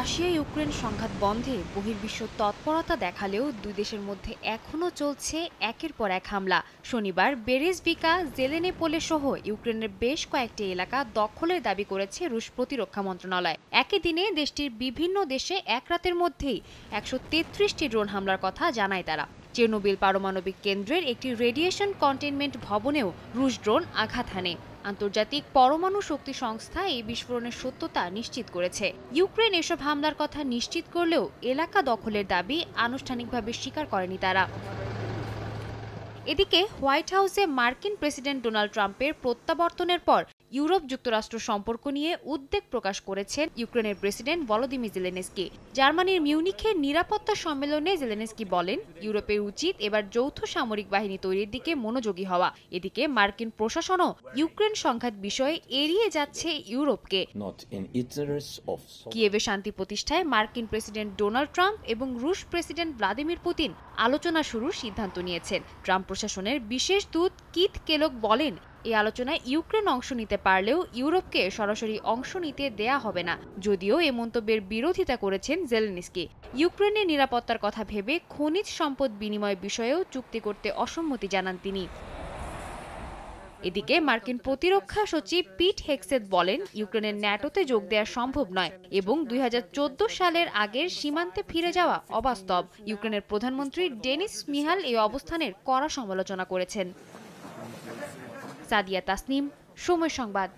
Russia Ukraine সংঘাত বন্ধে বহির্বিশ্ব তৎপরতা দেখালেও দুই দেশের মধ্যে এখনও চলছে একের পর এক হামলা। শনিবার বেরেজভিকা, জেলেনেপোলে সহ ইউক্রেনের বেশ কয়েকটি এলাকা দখলের দাবি করেছে রুশ প্রতিরক্ষা মন্ত্রণালয়। একই দিনে দেশটির বিভিন্ন দেশে এক রাতের মধ্যেই ১৩৩টি ড্রোন হামলার কথা জানায় তারা। চেরনোবিল পারমাণবিক কেন্দ্রের একটি রেডিয়েশন কন্টেইনমেন্ট ভবনেও রুশ ড্রোন আঘাত হানে। আন্তর্জাতিক পরমাণু শক্তি সংস্থা এই বিস্ফোরণের সত্যতা নিশ্চিত করেছে। ইউক্রেন এসব হামলার কথা নিশ্চিত করলেও এলাকা দখলের দাবি আনুষ্ঠানিকভাবে স্বীকার করেনি তারা। এদিকে হোয়াইট হাউসে মার্কিন প্রেসিডেন্ট ডোনাল্ড ট্রাম্পের প্রত্যাবর্তনের পর ইউরোপ যুক্তরাষ্ট্র সম্পর্ক নিয়ে উদ্বেগ প্রকাশ করেছেন ইউক্রেনের প্রেসিডেন্ট ভলোদিমির জেলেনস্কি। জার্মানির মিউনিখে নিরাপত্তা সম্মেলনে জেলেনস্কি বলেন, ইউরোপের উচিত এবার যৌথ সামরিক বাহিনী তৈরির দিকে মনোযোগী হওয়া। এদিকে মার্কিন প্রশাসনও ইউক্রেন সংঘাত বিষয়ে এড়িয়ে যাচ্ছে ইউরোপকে। কিয়েভে শান্তি প্রতিষ্ঠায় মার্কিন প্রেসিডেন্ট ডোনাল্ড ট্রাম্প এবং রুশ প্রেসিডেন্ট ভ্লাদিমির পুতিন আলোচনা শুরুর সিদ্ধান্ত নিয়েছেন। ট্রাম্প প্রশাসনের বিশেষ দূত কিথ কেলগ বলেন, এই আলোচনায় ইউক্রেন অংশ নিতে পারলেও ইউরোপকে সরাসরি অংশ নিতে দেয়া হবে না। যদিও এ মন্তব্যের বিরোধিতা করেছেন জেলেনস্কি। ইউক্রেনের নিরাপত্তার কথা ভেবে খনিজ সম্পদ বিনিময় বিষয়েও চুক্তি করতে অসম্মতি জানান তিনি। এদিকে মার্কিন প্রতিরক্ষা সচিব পিট হেগসেথ বলেন, ইউক্রেনের ন্যাটোতে যোগ দেওয়া সম্ভব নয় এবং ২০১৪ সালের আগের সীমান্তে ফিরে যাওয়া অবাস্তব। ইউক্রেনের প্রধানমন্ত্রী ডেনিস মিহাল এই অবস্থানের কড়া সমালোচনা করেছেন। সাদিয়া তাসনিম, সময় সংবাদ।